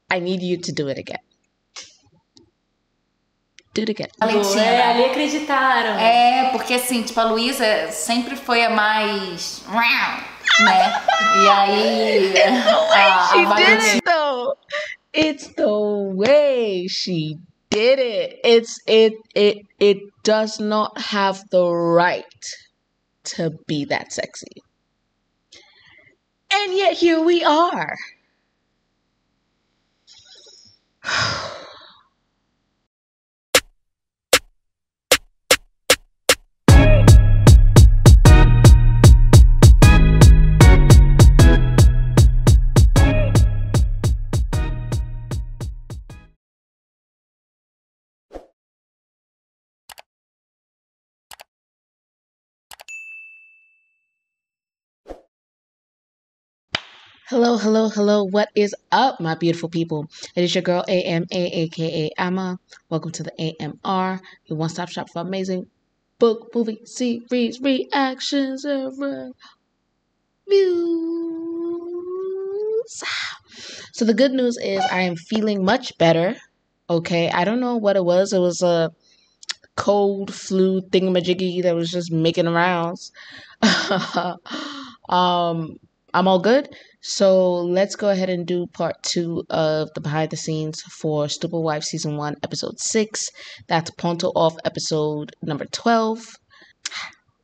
I need you to do it again. Do it again. Valentina. Ali acreditaram. Porque assim, tipo, a Luísa sempre foi a mais... né? E aí... She did it, though. It's the way she did it. It does not have the right to be that sexy. And yet here we are. Hello, hello, hello. What is up, my beautiful people? It is your girl, AMA, aka Amma. Welcome to the AMR, your one-stop shop for amazing book, movie, series, reactions, and reviews. So the good news is I am feeling much better. Okay, I don't know what it was. It was a cold flu thingamajiggy that was just making the rounds. I'm all good. So let's go ahead and do part 2 of the behind the scenes for Stupid Wife Season 1, Episode 6. That's Ponto off episode number 12.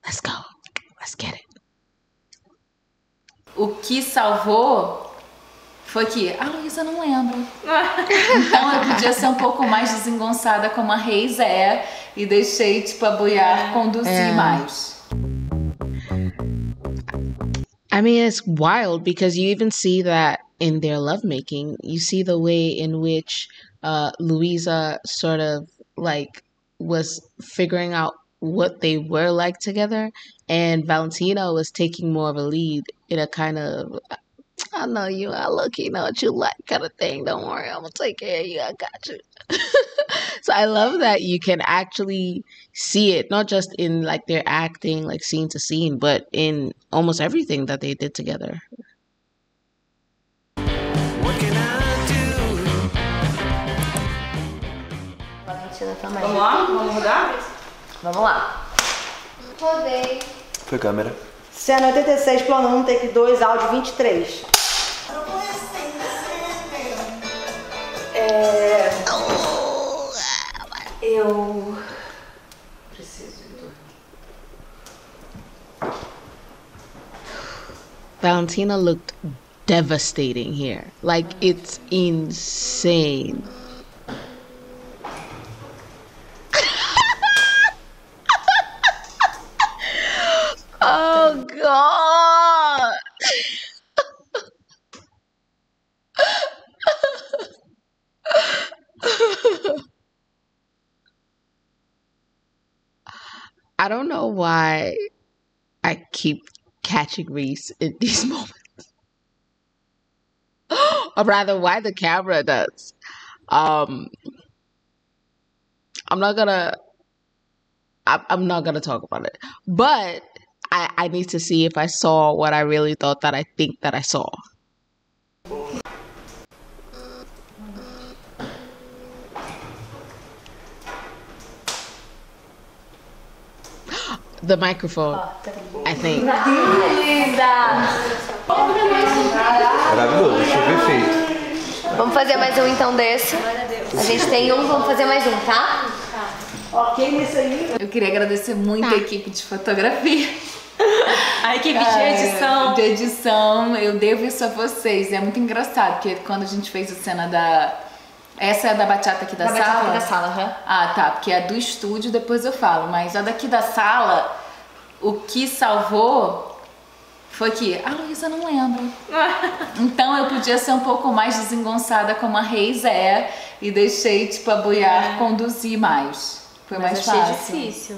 Let's go. Let's get it. O que salvou foi que a Luísa não lembra. Então eu podia ser um pouco mais desengonçada como a Reis é e deixei, tipo, a Boiar conduzir mais. I mean, it's wild because you even see that in their lovemaking. You see the way in which Luisa sort of like was figuring out what they were like together, and Valentina was taking more of a lead in a kind of, I know you, I look, you know what you like kind of thing. Don't worry, I'm gonna take care of you. I got you. So I love that you can actually see it, not just in like their acting, like scene to scene, but in almost everything that they did together. What can I do? Valentina também. Vamos lá? Vamos mudar? Vamos lá. Rodei. Foi câmera. Cena 86, plano 1, take 2, áudio 23. Eu preciso dormir. Valentina looked devastating here. Like, it's insane. Oh, God. I don't know why I keep catching Reese in these moments. Or rather, why the camera does. I'm not gonna talk about it. But I need to see if I saw what I really thought that I think that I saw. The microphone, I think. Maravilhoso, show perfeito. Vamos fazer mais um então desse. A gente tem um, vamos fazer mais um, tá? Ok, nesse aí. Eu queria agradecer muito a equipe de fotografia. A equipe de edição. De edição, eu devo isso a vocês. É muito engraçado, porque quando a gente fez a cena da... Essa é a da Bachata aqui da sala? Bachata aqui da sala, Ah, tá, porque é do estúdio, depois eu falo. Mas a daqui da sala, o que salvou foi que a Luísa não lembra. Então eu podia ser um pouco mais desengonçada como a Reis é e deixei, tipo, a Boiar conduzir mais. Foi mais achei fácil. difícil.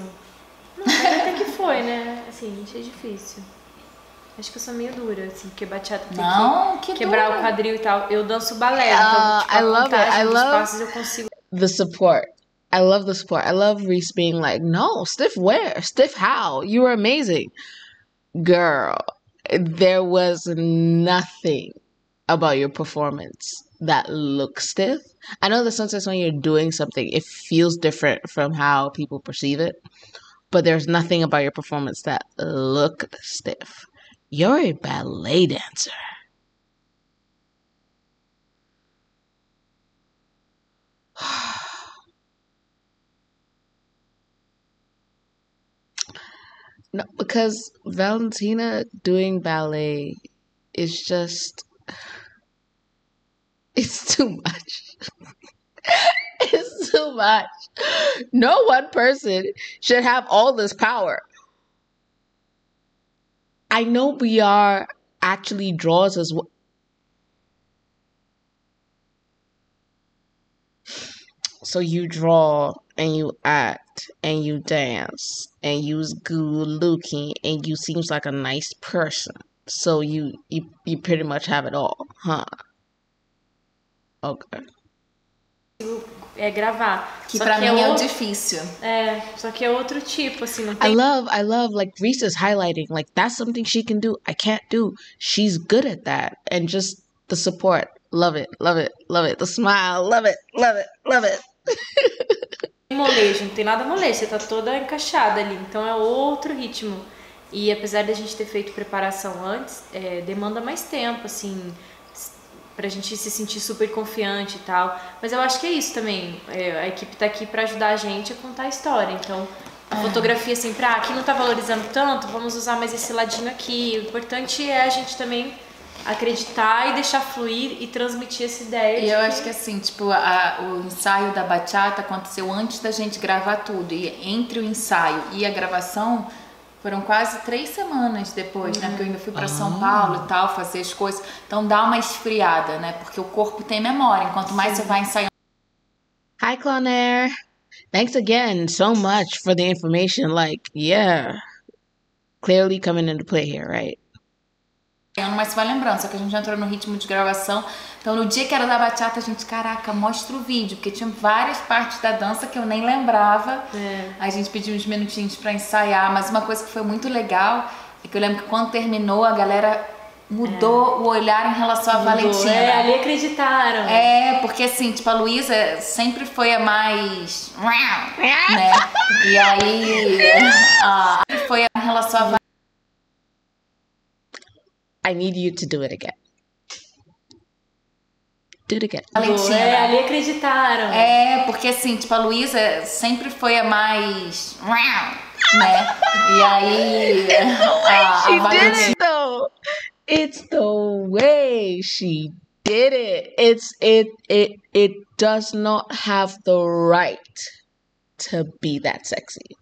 Não, mas até que foi, né? Assim, achei difícil. Acho que eu sou meio dura, assim, porque bachata tem que quebrar o quadril e tal. Eu danço balé, então, tipo, I love it. I love passos eu consigo. The support. I love the support. I love Reese being like, no, stiff where? Stiff how? You were amazing. Girl, there was nothing about your performance that look stiff. I know that sometimes when you're doing something, it feels different from how people perceive it, but there's nothing about your performance that looked stiff. You're a ballet dancer. No, because Valentina doing ballet is just, it's too much. It's too much. No one person should have all this power. I know BR actually draws as well. So you draw and you act and you dance and you's good looking and you seems like a nice person. So you pretty much have it all, huh? Okay. Gravar. Que pra mim é o difícil. Só que é outro tipo, assim, não tem... I love like Reese's highlighting, like that's something she can do. I can't do. She's good at that. And just the support. Love it, love it, love it. The smile, love it, love it, love it. Molejo, não tem nada molejo, você tá toda encaixada ali, então é outro ritmo. E apesar da gente ter feito preparação antes, demanda mais tempo, assim, pra gente se sentir super confiante e tal. Mas eu acho que é isso também, a equipe tá aqui pra ajudar a gente a contar a história, então a fotografia sempre, aqui não tá valorizando tanto, vamos usar mais esse ladinho aqui. O importante é a gente também acreditar e deixar fluir e transmitir essa ideia. E eu acho que assim, tipo, o ensaio da Bachata aconteceu antes da gente gravar tudo. E entre o ensaio e a gravação foram quase 3 semanas depois, né? Porque eu ainda fui pra São Paulo e tal, fazer as coisas. Então dá uma esfriada, né? Porque o corpo tem memória. Enquanto mais você vai ensaiando. Hi, Clonair. Thanks again so much for the information. Like, yeah, clearly coming into play here, right? Mas você vai lembrando, só que a gente entrou no ritmo de gravação. Então no dia que era da Bachata, a gente, caraca, mostra o vídeo, porque tinha várias partes da dança que eu nem lembrava. Aí a gente pediu uns minutinhos pra ensaiar, mas uma coisa que foi muito legal é que eu lembro que quando terminou, a galera mudou o olhar em relação à Valentina. Ali acreditaram. Porque assim, tipo, a Luísa sempre foi a mais... né? E aí... foi em relação à Valentina. I need you to do it again. Do it again. Valentina. Ali acreditaram. Porque assim, tipo, a Luísa sempre foi a mais... né? E aí... She did it though. It's the way she did it. It does not have the right to be that sexy.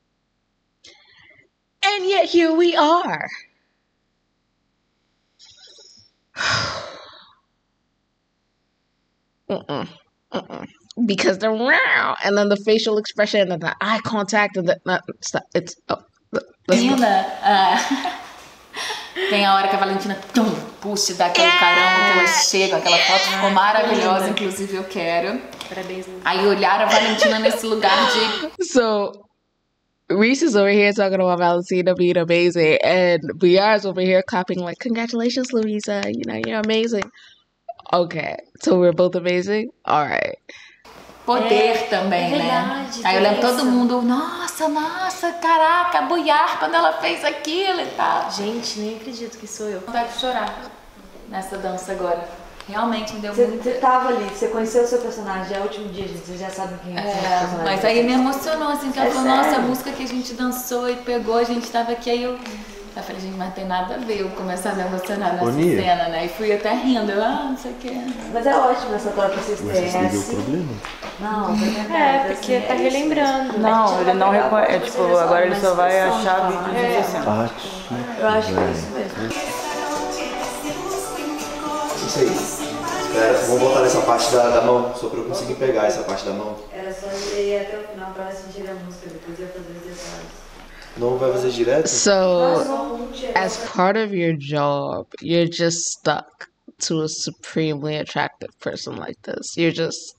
And yet here we are. Because the wow, and then the facial expression and the eye contact and it's tem a hora que a Valentina puxa e dá aquele caramba que ela chega, aquela foto ficou maravilhosa, inclusive eu quero. Parabéns. Aí olhar a Valentina nesse lugar de... So Reese is over here talking about Valentina being amazing, and BR's over here clapping like, congratulations, Louisa, you know, you're amazing. Okay, so we're both amazing? Alright. Poder também, verdade, né? Aí eu lembro isso. todo mundo, nossa, caraca, boiar quando ela fez aquilo e tal. Gente, nem acredito que sou eu. Vontade de chorar nessa dança agora. Realmente me deu muito... Você tava ali, você conheceu o seu personagem, já é o último dia, gente, você já sabe quem é o seu personagem. Mas aí me emocionou, assim, que ela falou, nossa, a música que a gente dançou e pegou, a gente tava aqui, aí eu falei, gente, mas tem nada a ver eu começar a me emocionar nessa cena, né? E fui até rindo, eu, não sei o que. Mas é ótimo essa troca que vocês têm. Mas você o problema? Não, porque tá relembrando. Não, ele não reconhece, tipo, agora ele só vai achar vídeos assim. Eu acho que é isso mesmo. Isso aí. Espera, vamos voltar nessa parte da mão, só pra eu conseguir pegar essa parte da mão. Era só ir até o final pra sentir a música, depois ia fazer os detalhes. Não vai fazer direto? So, as part of your job, you're just stuck to a supremely attractive person like this. You're just...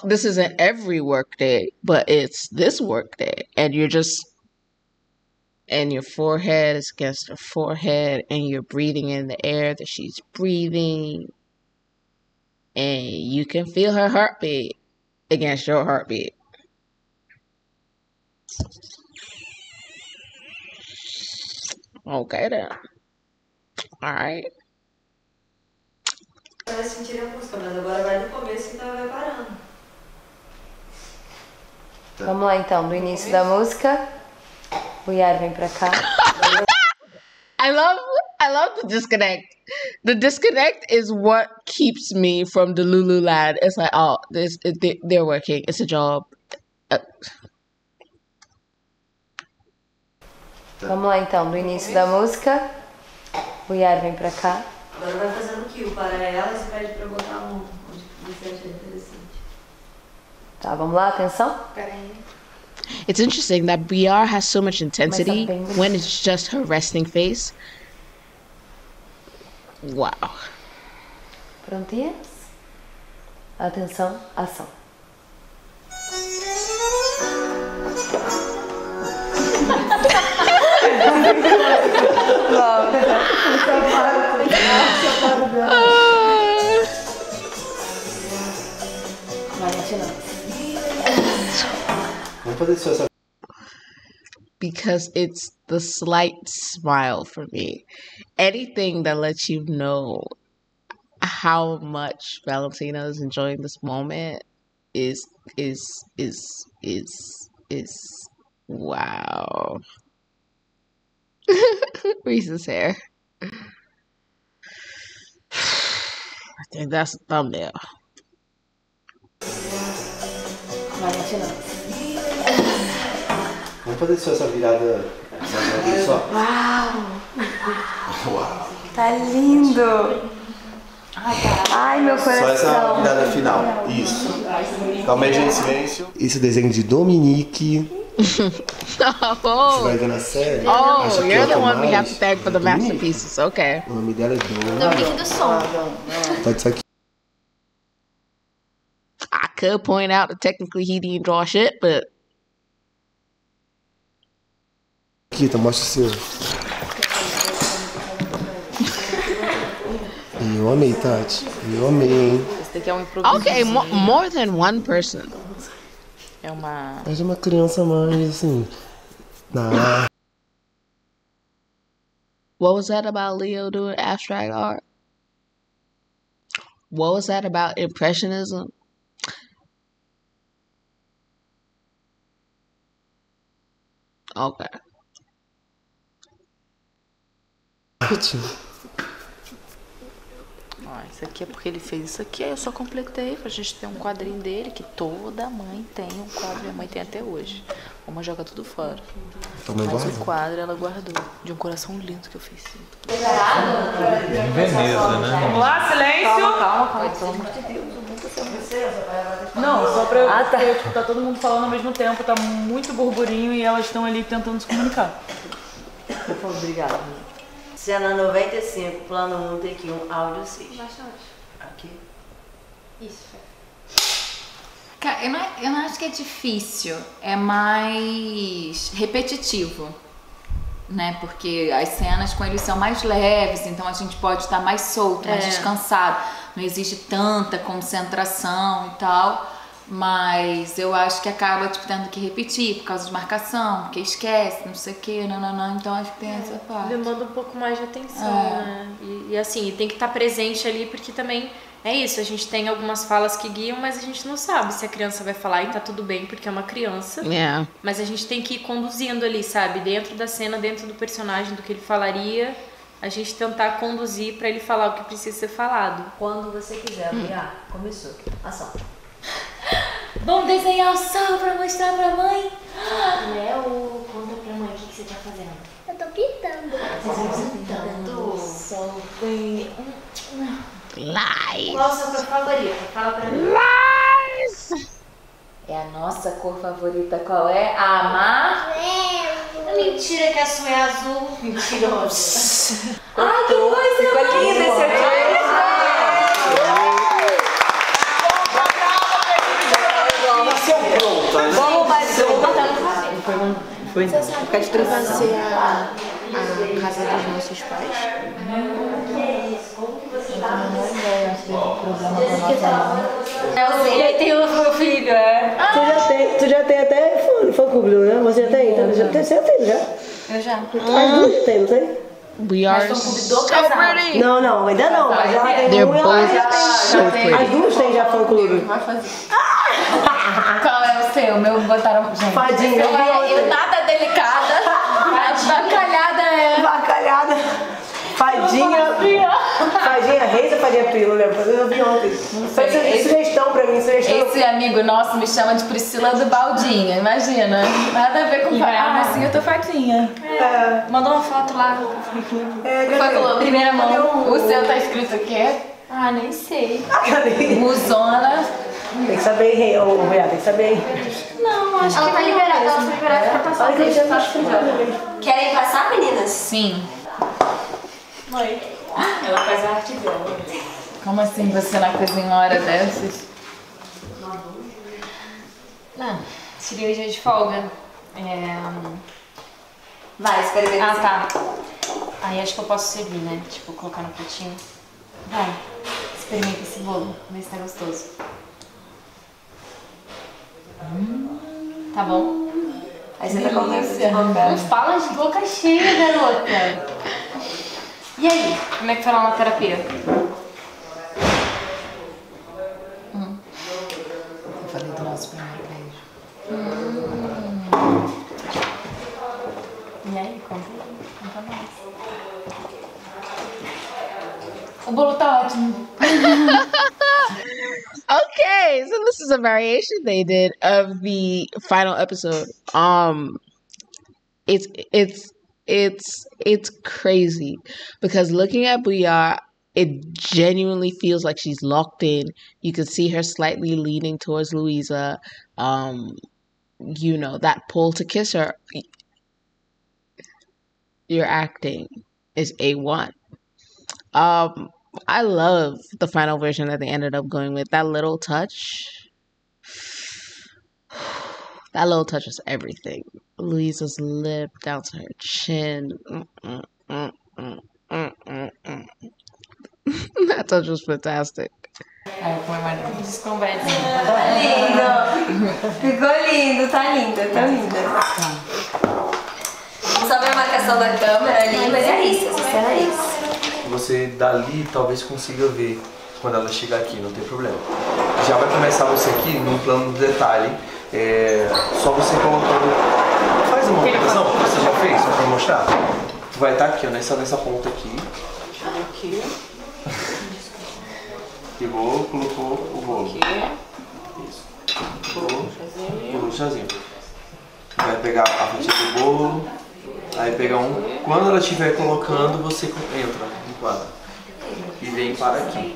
This isn't every work day, but it's this work day. And you're just... And your forehead is against her forehead, and you're breathing in the air that she's breathing. you can feel her heartbeat against your heartbeat. Okay then. Alright. Vai sentir a música, mas agora vai do começo e vai parando. Vamos lá então, do início da música. O Yar vem pra cá. I love the disconnect. The disconnect is what keeps me from the Lululand. It's like, oh, they're working. It's a job. Vamos lá então, do início da música. O Yar vem pra cá. Agora vai fazendo kill para elas e pede pra botar um onde você acha interessante. Tá, vamos lá, atenção. It's interesting that BR has so much intensity when it's just her resting face. Wow. Prontinhas? Atenção, ação. Vamos fazer isso essa. Because it's the slight smile for me. Anything that lets you know how much Valentina is enjoying this moment is wow. Reese's hair. I think that's a thumbnail. Vamos fazer só essa virada. Só. Uau! Tá lindo! Ai, meu coração. Só essa virada final. Isso. Calma aí, gente, silêncio. Esse desenho de Dominique. Você vai ver na série? Oh, you're the one we have to thank for the masterpieces. Okay. O nome dela é Dom. Dominique do som. Pode ser aqui. I could point out that technically he didn't draw shit, but Kita, mostra o seu. Eu amei, Tati. Eu amei, hein? Esse daqui é um improviso. okay, more than one person. É uma... Mas é uma criança mais, assim... Na... What was that about Leo doing abstract art? What was that about impressionism? Okay. Ó, isso aqui é porque ele fez isso aqui, aí eu só completei pra gente ter um quadrinho dele, que toda mãe tem um quadro, minha mãe tem até hoje. Uma joga tudo fora. Mas o quadro ela guardou, de um coração lindo que eu fiz. Em Veneza, né? Vamos lá, silêncio! Calma, pelo amor de Deus, eu nunca sei. Não, só pra porque, tipo, tá todo mundo falando ao mesmo tempo, tá muito burburinho e elas estão ali tentando se comunicar. Eu falo, obrigada. Cena 95, plano 1, take 1, áudio 6. Aqui. Isso. Cara, eu não acho que é difícil, é mais repetitivo, né? Porque as cenas com eles são mais leves, então a gente pode estar mais solto, mais descansado. Não existe tanta concentração e tal, mas eu acho que acaba tipo, tendo que repetir por causa de marcação, porque esquece, não sei o que, não. Então acho que tem essa parte. Demanda um pouco mais de atenção, né? E assim, tem que estar presente ali, porque também é isso, a gente tem algumas falas que guiam, mas a gente não sabe se a criança vai falar e tá tudo bem, porque é uma criança. Yeah. Mas a gente tem que ir conduzindo ali, sabe? Dentro da cena, dentro do personagem, do que ele falaria, a gente tentar conduzir pra ele falar o que precisa ser falado. Quando você quiser, começou. Ação. Vamos desenhar o sol pra mostrar pra mãe? Léo, conta pra mãe o que você tá fazendo. Eu tô pintando. Pintando. O sol vem. Lies. Qual a sua cor favorita? Fala pra mim. Lies. É a nossa cor favorita, qual é? A amarelo. Mentira que a sua é azul. Mentirosa. Ai, que coisa linda esse aqui. Vamos mais um. Você Sabe que vai ser a casa dos nossos pais? E aí tem o meu filho, Tu já tem até fã-clube, né? Você já tem? Então, você já tem, já? Eu já. As duas já tem, não tem? We are so pretty. Não, ainda não, mas ela tem They're um e ela both já tem. so As pretty. duas têm já fã-clube. Vai fazer. Qual é o seu? O meu botaram. Gente, Fadinha, eu nada delicada. Bacalhada é. Bacalhada. Fadinha Reis ou Fadinha Pila, né? Eu vi ontem. Faz sugestão pra mim, sugestão. Esse amigo nosso me chama de Priscila do Baldinho, imagina. Nada a ver com fadinha, assim eu tô fadinha. Mandou uma foto lá. Falou, primeira mão. O seu tá escrito o quê? Ah, nem sei. Musona. Tem que saber, tem que saber. Não, acho Ela que tá liberada, ela foi liberada pra passar o texto. Querem passar, meninas? Sim. Oi. Ela faz a arte dela. Como assim você na cozinha uma hora dessas? Não, seria dia de folga. Vai, experimenta. Ah, tá. Aí acho que eu posso servir, né? Tipo, colocar no pratinho. Vai, experimenta esse bolo, vê se tá gostoso. Tá bom? Aí você tá comendo de boca. Não fala de boca cheia, garota. E aí, como é que foi lá na terapia? Eu falei do nosso primeiro beijo. E aí, conta mais. O bolo tá ótimo. Okay, so this is a variation they did of the final episode. It's crazy because looking at Booyah, it genuinely feels like she's locked in. You can see her slightly leaning towards Louisa. You know, that pull to kiss her. Your acting is A1. I love the final version that they ended up going with. That little touch. That little touch was everything. Louisa's lip down to her chin. That touch was fantastic. Desconversa. Lindo. Ficou lindo, tá linda, tá linda. Só ver a marcação da câmera ali, mas é isso, essa cena é isso. Você dali talvez consiga ver quando ela chegar aqui, não tem problema. Já vai começar você aqui no plano do detalhe, só você colocando. Faz uma marcação que você já fez, só pra mostrar. Vai estar aqui, ó, nessa ponta aqui. Aqui. Pegou, colocou o bolo. Isso. Colocou o chazinho. Vai pegar a fatia do bolo, aí pegar um. Quando ela estiver colocando, você entra no quadro. E vem para aqui.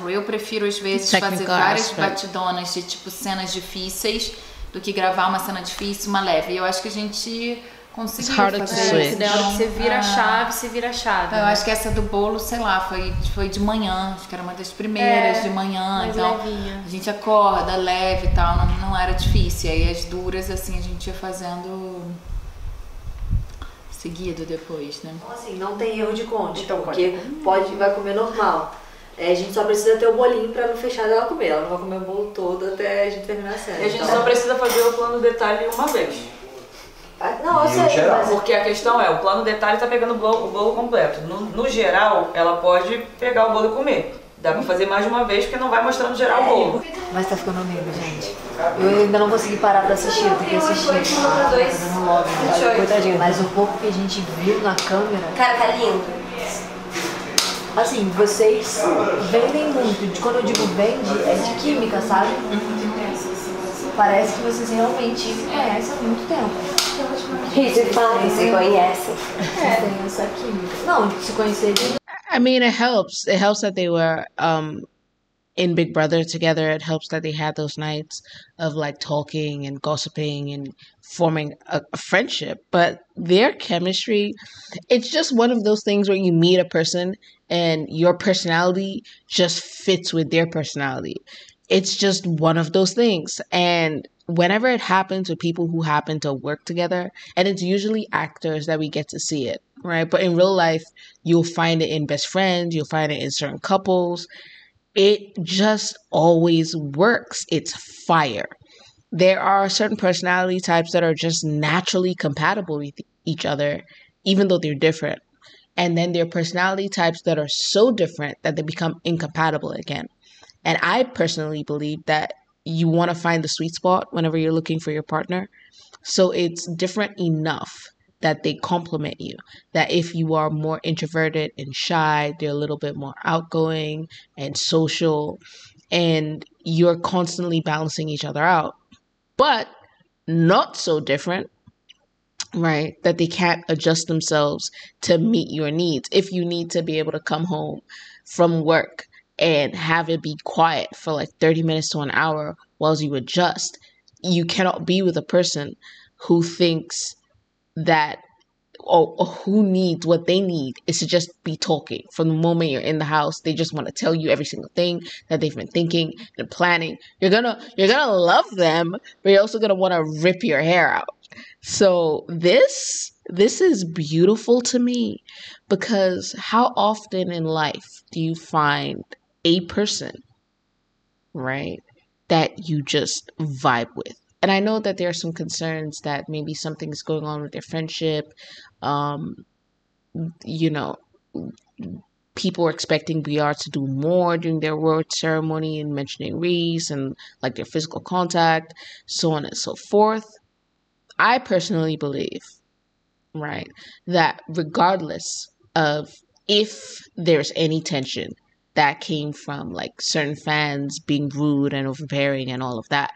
Eu prefiro às vezes fazer várias batidonas de tipo cenas difíceis do que gravar uma cena difícil, uma leve. E eu acho que a gente conseguiu fazer isso. Você vira a chave, você vira a chave. Eu acho que essa do bolo, sei lá, foi de manhã, acho que era uma das primeiras de manhã, então levinha. A gente acorda leve e tal, não era difícil. E aí as duras assim a gente ia fazendo seguido depois, né? Então, assim, não tem erro de conte, porque vai comer normal. A gente só precisa ter o bolinho pra não fechar dela comer. Ela não vai comer o bolo todo até a gente terminar a cena. E a gente só precisa fazer o plano detalhe uma vez. Não, eu sei, mas... Porque a questão é, o plano detalhe tá pegando o bolo completo. No geral, ela pode pegar o bolo e comer. Dá pra fazer mais de uma vez, porque não vai mostrando geral o bolo. Mas tá ficando lindo, gente. Eu ainda não consegui parar pra assistir, eu tenho que assistir. Fazendo lobby, coitadinho. Mas o pouco que a gente viu na câmera... Cara, tá lindo. Assim, vocês vendem muito. Quando eu digo vende, é de química, sabe? Parece que vocês realmente conhecem há muito tempo. Você conhece. Tem essa química. Não, se conhecer de... I mean, it helps. It helps that they were in Big Brother together. It helps that they had those nights of like talking and gossiping and forming a friendship. But their chemistry, it's just one of those things where you meet a person and your personality just fits with their personality. It's just one of those things. And whenever it happens with people who happen to work together, and it's usually actors that we get to see it. right? But in real life, you'll find it in best friends, you'll find it in certain couples. It just always works. It's fire. There are certain personality types that are just naturally compatible with each other, even though they're different. And then there are personality types that are so different that they become incompatible again. And I personally believe that you want to find the sweet spot whenever you're looking for your partner. So it's different enough that they complement you. That if you are more introverted and shy, they're a little bit more outgoing and social, and you're constantly balancing each other out. But not so different, right? That they can't adjust themselves to meet your needs. If you need to be able to come home from work and have it be quiet for like 30 minutes to an hour whilst you adjust, you cannot be with a person who thinks that or who needs what they need is to just be talking. From the moment you're in the house, they just want to tell you every single thing that they've been thinking and planning. You're gonna love them, but you're also gonna want to rip your hair out. So this is beautiful to me, because how often in life do you find a person, right, that you just vibe with? And I know that there are some concerns that maybe something's going on with their friendship. You know, people are expecting BR to do more during their award ceremony and mentioning Reese and like their physical contact, so on and so forth. I personally believe, right, that regardless of if there's any tension that came from like certain fans being rude and overbearing and all of that,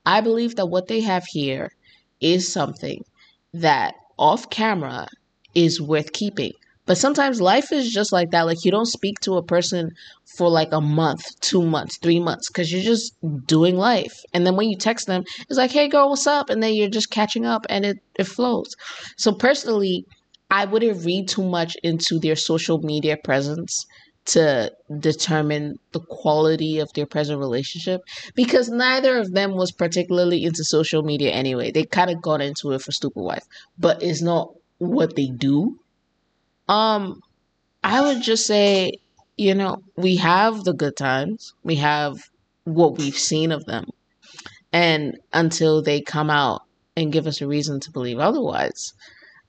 I believe that what they have here is something that off camera is worth keeping. But sometimes life is just like that. Like, you don't speak to a person for like a month, 2 months, 3 months, because you're just doing life. And then when you text them, it's like, hey girl, what's up? And then you're just catching up and it flows. So personally, I wouldn't read too much into their social media presence to determine the quality of their present relationship, because neither of them was particularly into social media anyway. They kind of got into it for Stupid Wife, but it's not what they do. I would just say, we have the good times. We have what we've seen of them. And until they come out and give us a reason to believe otherwise,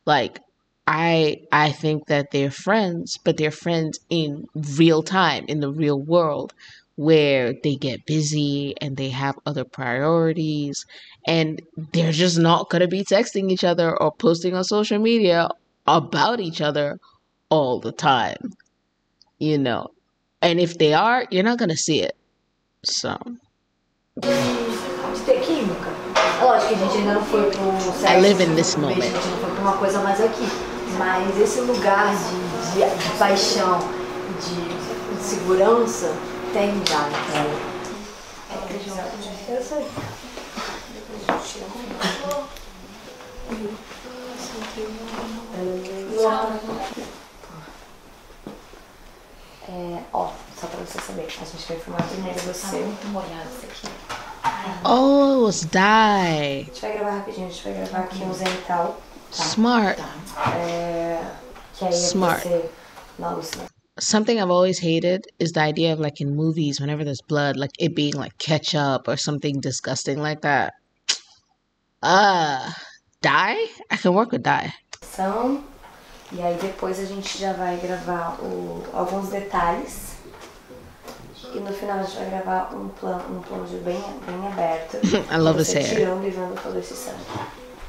like, I think that they're friends, but they're friends in real time, in the real world, where they get busy and they have other priorities, and they're just not going to be texting each other or posting on social media about each other all the time, And if they are, you're not going to see it. So. De ter química. É lógico que a gente ainda não foi pro sexo. I live in this moment. A gente não foi pra uma coisa mais aqui. Mas esse lugar de paixão, de segurança, tem já. Eu sei. Só pra você saber, a gente vai filmar primeiro você. Muito molhado isso aqui. Oh, it was dye. A gente vai gravar rapidinho, a gente vai gravar aqui um zenital. Tá? Smart. Que aí Smart. Você na luz. Something I've always hated is the idea of, like, in movies, whenever there's blood, like it being like ketchup or something disgusting like that. Dye? I can work with dye. E aí depois a gente já vai gravar alguns detalhes. E no final a gente vai gravar um plano de bem aberto. I love this hair. Tirando e vendo todo esse sangue.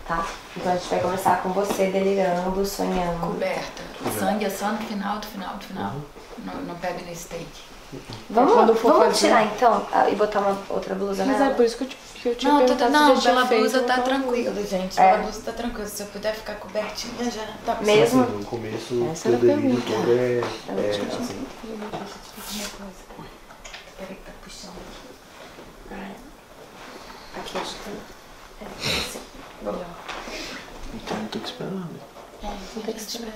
Tá? Então a gente vai conversar com você delirando, sonhando. Coberta. O sangue é só no final do final. Não pega no steak. Vamos tirar então e botar uma outra blusa nela? Mas é por isso que eu tinha perguntado não, se já pela tinha blusa feito, tá então. tranquilo, gente. Pela blusa tá tranquilo. Se eu puder ficar cobertinha, já tá. Mesmo? No começo, Essa era a delírio pergunta. todo é assim. Peraí que tá puxando aqui. Aqui acho que assim. Melhor. Então não tô te esperando. Não tem que esperar.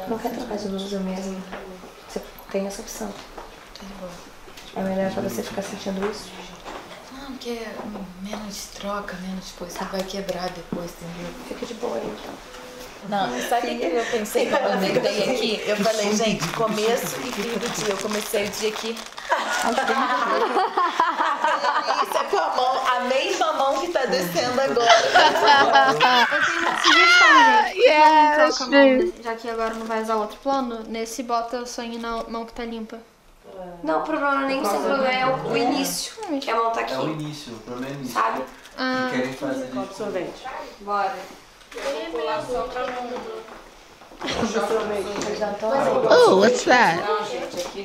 Não quer trocar de blusa mesmo. Você tem essa opção. É melhor pra você ficar sentindo isso? Não, porque é menos troca, menos coisa. Vai quebrar depois, entendeu? Fica de boa aí então. Não, sabe o que eu pensei quando eu deitei aqui? Eu falei, gente, começo e fim do dia. Eu comecei o dia aqui. Isso é com a mão, a mesma mão que tá descendo agora. Eu tenho uma sugestão, gente. Yeah, Troca a mão, né? Já que agora não vai usar outro plano, nesse bota o sonho na mão que tá limpa. Não, o problema nem sem problema é o início, que a mão tá aqui. É o início, o problema é o início. Sabe? Que querem fazer de Absorvente. Bora. Oh, what's that?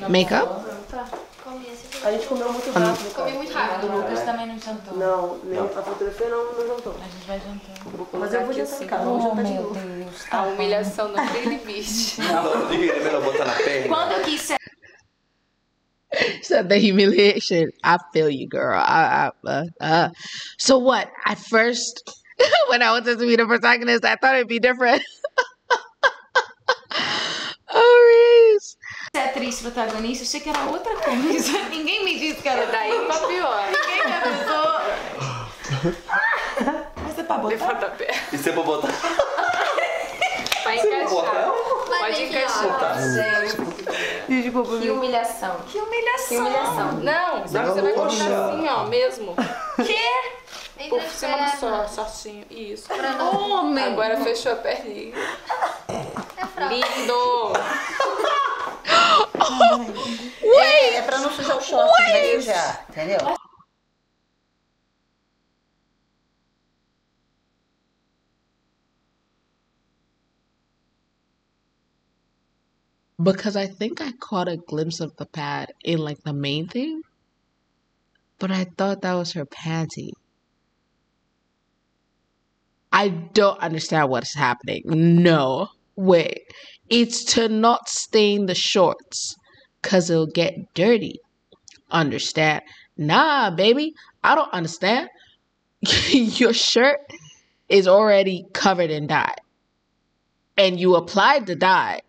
Makeup? A gente comeu muito rápido. Comi muito rápido. O Lucas também não jantou. Não, nem a fotografia não jantou. A gente vai jantando. Mas eu vou jantar em casa, vou jantar de novo. Deus. A humilhação não tem limite. Não, diga, é melhor botar na perna. Quando eu quis ser Said the humiliation. I feel you, girl. So what? At first, when I went to meet a protagonist, I thought it'd be different. Oh, Reese. atriz protagonista, achei que era outra coisa. Ninguém me disse que era Daí pra pior. Ninguém me avisou. Mas é pra botar? Levanta a perna. Isso é pra botar? Vai encaixar. Pode encaixar. Desculpa, que humilhação. Que humilhação. Que humilhação. Não, só que você vai colocar assim, ó, mesmo. Que? Por cima do shortinho. Isso. Oh, meu. Agora fechou a perninha. Lindo! É pra não sujar o short, que vai sujar, entendeu? Because I think I caught a glimpse of the pad in like the main thing, but I thought that was her panty. I don't understand what's happening. No, wait. It's to not stain the shorts, cause it'll get dirty. Understand? Nah, baby, I don't understand. Your shirt is already covered in dye, and you applied the dye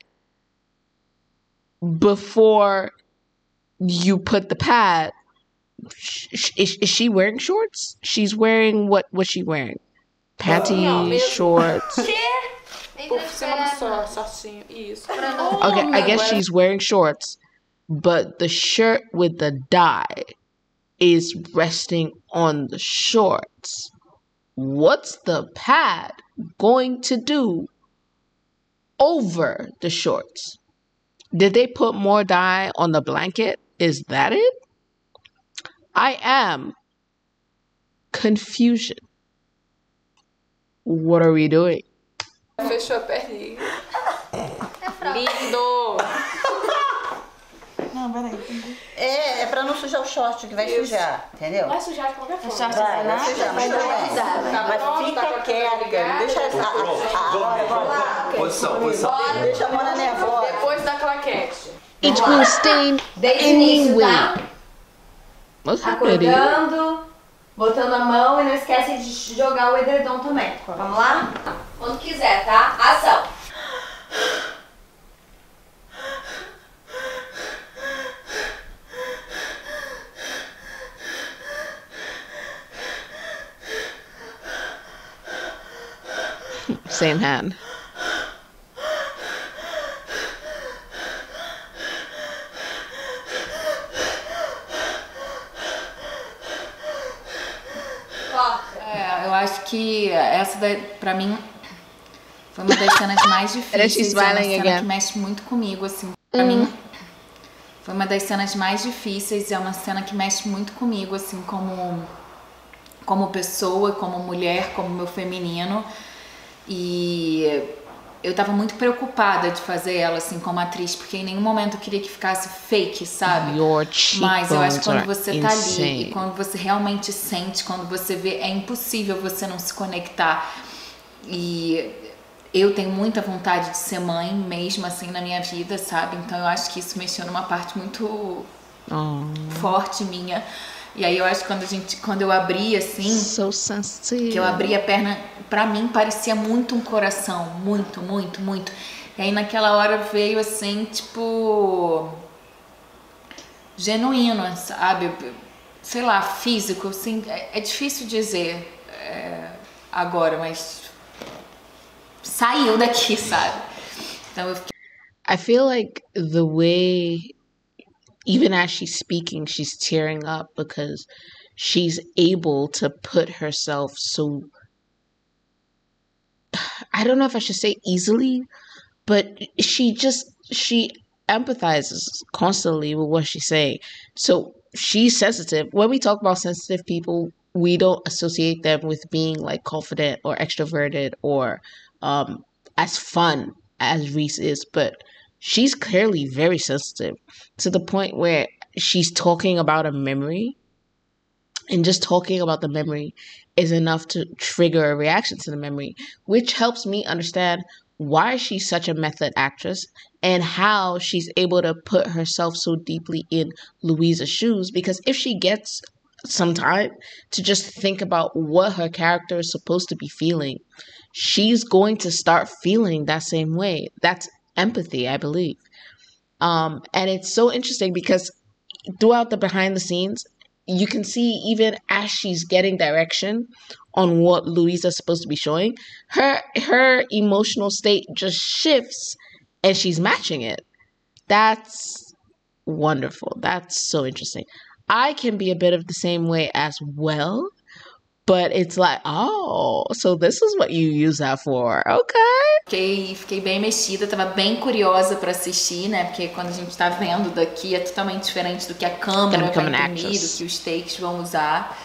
before you put the pad. Is she wearing shorts? She's wearing what's she wearing? Panties, shorts. Por cima do shortinho. Isso. Okay, I guess she's wearing shorts, but the shirt with the dye is resting on the shorts. What's the pad going to do over the shorts? Did they put more dye on the blanket? Is that it? I am confusion. What are we doing? Fechou a perninha. Lindo! Não, peraí. É pra não sujar o short, que vai sujar, entendeu? Vai sujar de qualquer forma. Vai sujar, mas não é. Mas fica quieta, deixa Posição. Deixa a mão nervosa. Depois da claquete. It's gonna stain Desde o início, anyway. tá? What's happening? Acordando, botando a mão e não esquece de jogar o edredom também. Vamos lá? Quando quiser, tá? Ação! Same hand. Eu acho que essa pra mim foi uma das cenas mais difíceis. É uma cena que mexe muito comigo, assim. Pra mim foi uma das cenas mais difíceis. É uma cena que mexe muito comigo, assim, como pessoa, como mulher, como meu feminino. E eu tava muito preocupada de fazer ela, assim, como atriz, porque em nenhum momento eu queria que ficasse fake, sabe? Mas eu acho que quando você tá ali e quando você realmente sente, quando você vê, é impossível você não se conectar. E eu tenho muita vontade de ser mãe mesmo, assim, na minha vida, sabe? Então eu acho que isso mexeu numa parte muito forte minha. E aí eu acho que quando eu abri assim, que eu abri a perna, pra mim parecia muito um coração, muito. E aí naquela hora veio assim, tipo, genuíno, sabe? Sei lá, físico, assim, é difícil dizer agora, mas saiu daqui, sabe? Então eu fiquei... I feel like the way, even as she's speaking, she's tearing up because she's able to put herself so, I don't know if I should say easily, but she empathizes constantly with what she's saying. So she's sensitive. When we talk about sensitive people, we don't associate them with being like confident or extroverted or as fun as Reese is, but she's clearly very sensitive to the point where she's talking about a memory, and just talking about the memory is enough to trigger a reaction to the memory, which helps me understand why she's such a method actress and how she's able to put herself so deeply in Louisa's shoes. Because if she gets some time to just think about what her character is supposed to be feeling, she's going to start feeling that same way. That's empathy, I believe. And it's so interesting because throughout the behind the scenes, you can see even as she's getting direction on what Louisa's supposed to be showing, her emotional state just shifts and she's matching it. That's wonderful. That's so interesting. I can be a bit of the same way as well, but it's like, oh, so this is what you use that for. Okay. Fiquei bem mexida, tava bem curiosa pra assistir, né? Porque quando a gente tá vendo daqui é totalmente diferente do que a câmera vai imprimir, do que os takes vão usar.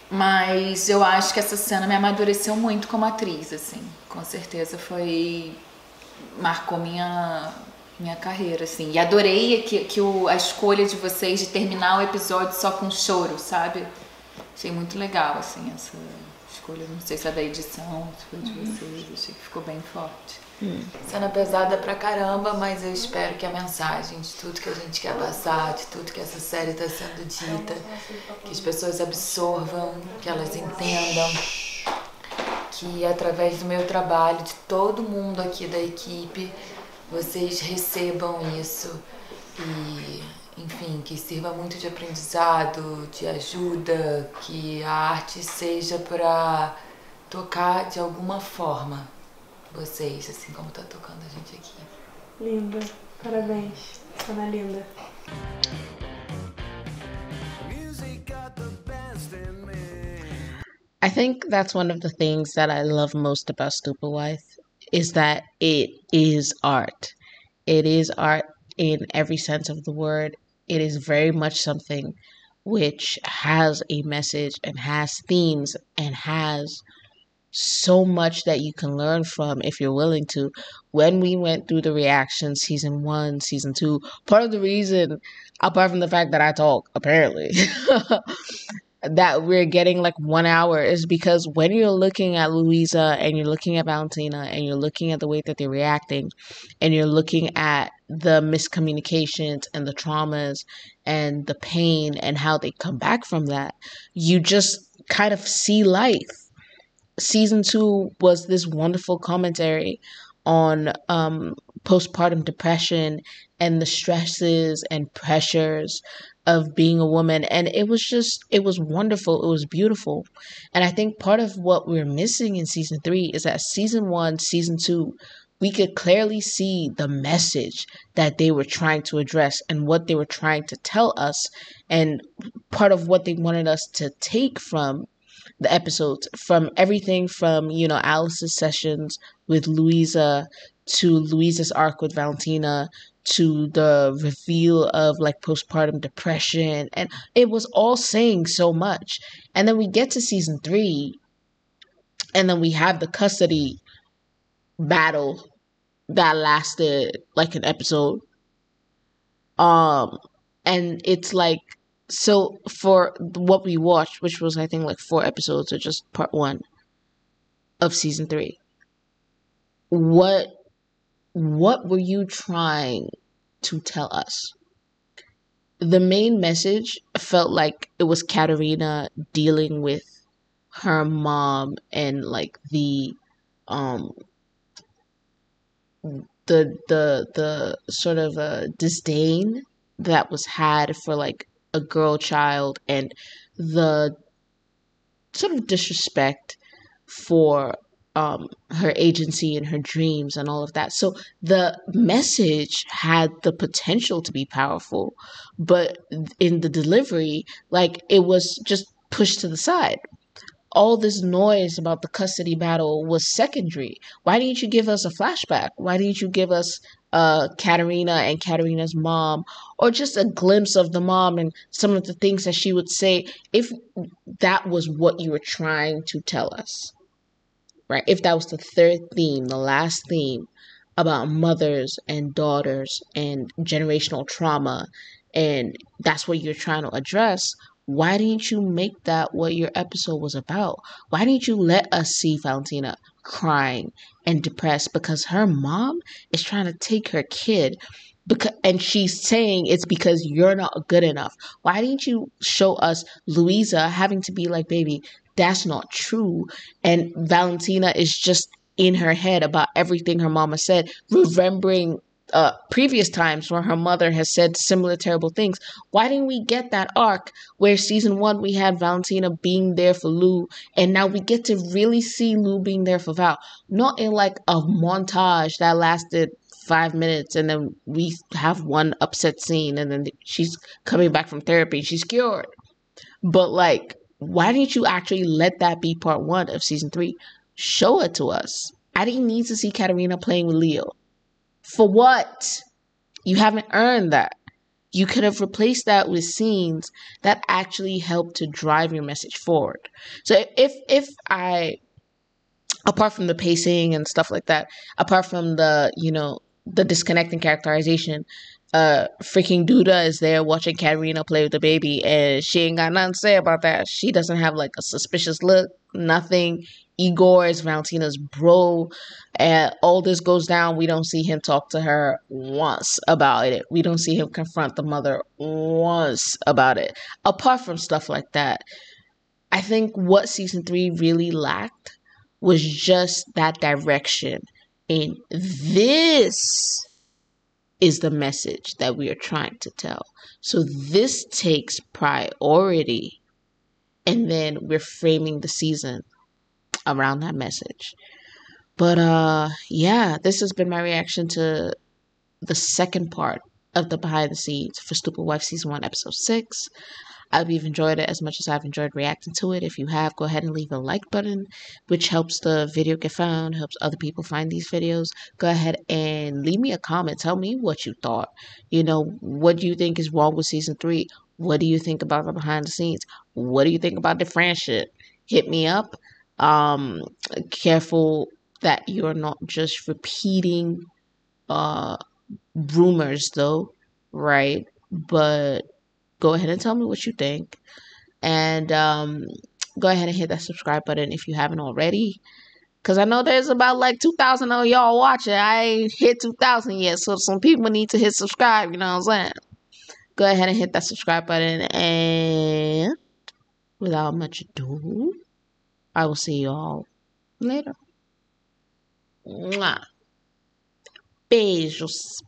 Mas eu acho que essa cena me amadureceu muito como atriz, assim. Com certeza marcou minha carreira, assim. E adorei a escolha de vocês de terminar o episódio só com choro, sabe? Achei muito legal, assim, essa escolha. Não sei se é da edição, se foi de vocês. Achei que ficou bem forte. Cena pesada pra caramba, mas eu espero que a mensagem de tudo que a gente quer passar, de tudo que essa série tá sendo dita, que as pessoas absorvam, que elas entendam, que através do meu trabalho, de todo mundo aqui da equipe, vocês recebam isso e, enfim, que sirva muito de aprendizado, de ajuda, que a arte seja para tocar de alguma forma vocês, assim como tá tocando a gente aqui. Linda, parabéns, cena linda. I think that's one of the things that I love most about Stupid Wife is that it is art. It is art in every sense of the word. It is very much something which has a message and has themes and has so much that you can learn from if you're willing to. When we went through the reactions, season 1, season 2, part of the reason, apart from the fact that I talk, apparently, that we're getting like 1 hour is because when you're looking at Louisa and you're looking at Valentina and you're looking at the way that they're reacting and you're looking at the miscommunications and the traumas and the pain and how they come back from that, you just kind of see life. Season 2 was this wonderful commentary on postpartum depression and the stresses and pressures of being a woman. And it was wonderful. It was beautiful. And I think part of what we're missing in season 3 is that season 1, season 2, we could clearly see the message that they were trying to address and what they were trying to tell us. And part of what they wanted us to take from the episodes, from everything from, Alice's sessions with Louisa to Louisa's arc with Valentina to the reveal of like postpartum depression, and it was all saying so much. And then we get to season 3 and then we have the custody battle that lasted like an episode, and it's like, so for what we watched, which was I think like 4 episodes or just part 1 of season 3, what were you trying to tell us? The main message felt like it was Katerina dealing with her mom and like the sort of disdain that was had for like a girl child and the sort of disrespect for her agency and her dreams and all of that. So the message had the potential to be powerful, but in the delivery, like, it was just pushed to the side. All this noise about the custody battle was secondary. Why didn't you give us a flashback? Why didn't you give us Katerina and Katerina's mom, or just a glimpse of the mom and some of the things that she would say, if that was what you were trying to tell us, right? If that was the third theme, the last theme about mothers and daughters and generational trauma, and that's what you're trying to address, why didn't you make that what your episode was about? Why didn't you let us see Valentina crying and depressed because her mom is trying to take her kid? And she's saying it's because you're not good enough. Why didn't you show us Louisa having to be like, baby, that's not true? And Valentina is just in her head about everything her mama said, remembering previous times where her mother has said similar terrible things. Why didn't we get that arc where season 1 we had Valentina being there for Lou, and now we get to really see Lou being there for Val, not in like a montage that lasted 5 minutes and then we have one upset scene and then she's coming back from therapy, she's cured. But like, why didn't you actually let that be part 1 of season 3? Show it to us. I didn't need to see Katerina playing with Leo. For what? You haven't earned that. You could have replaced that with scenes that actually help to drive your message forward. So if I, apart from the pacing and stuff like that, apart from the, the disconnecting characterization, freaking Duda is there watching Katerina play with the baby and she ain't got nothing to say about that. She doesn't have like a suspicious look, nothing. Igor is Valentina's bro, and all this goes down. We don't see him talk to her once about it. We don't see him confront the mother once about it. Apart from stuff like that, I think what season 3 really lacked was just that direction. And this is the message that we are trying to tell. So this takes priority. And then we're framing the season around that message. But yeah, this has been my reaction to the second part of the behind the scenes for Stupid Wife season 1 episode 6. I hope you've enjoyed it as much as I've enjoyed reacting to it. If you have, go ahead and leave a like button, which helps the video get found, helps other people find these videos. Go ahead and leave me a comment. Tell me what you thought. What do you think is wrong with season 3? What do you think about the behind the scenes? What do you think about the friendship? Hit me up. Careful that you're not just repeating rumors though, right? But go ahead and tell me what you think. And go ahead and hit that subscribe button if you haven't already. Because I know there's about like 2,000 of y'all watching. I ain't hit 2,000 yet. So some people need to hit subscribe. You know what I'm saying? Go ahead and hit that subscribe button. And without much ado, I will see y'all later. Mwah. Beijos.